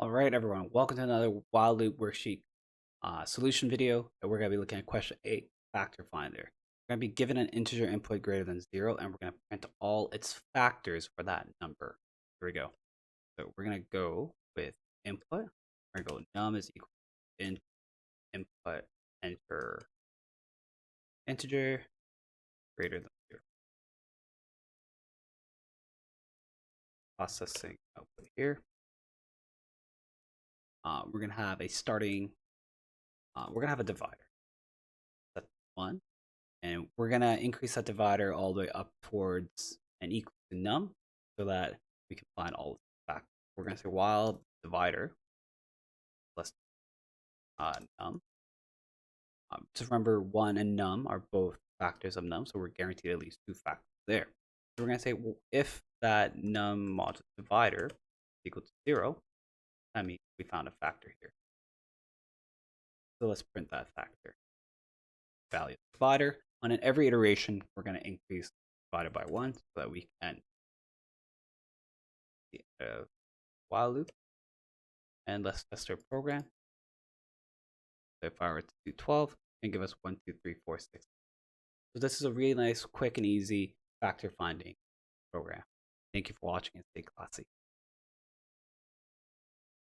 All right, everyone. Welcome to another while loop worksheet solution video. And we're going to be looking at question 8, factor finder. We're going to be given an integer input greater than 0, and we're going to print all its factors for that number. Here we go. So we're going to go with input. We're going to go num is equal to input, enter integer greater than 0. Processing output here. We're going to have a starting, we're going to have a divider. That's 1. And we're going to increase that divider all the way up towards and equal to num so that we can find all of the factors. We're going to say while divider plus num. Just remember 1 and num are both factors of num, so we're guaranteed at least 2 factors there. So we're going to say, well, if that num mod divider is equal to 0, that means we found a factor here. So let's print that factor. Value of the divider. And in every iteration, we're going to increase divided by 1 so that we can while loop. And let's test our program. So if I were to do 12, and give us 1, 2, 3, 4, 6. So this is a really nice, quick, and easy factor finding program. Thank you for watching and stay classy.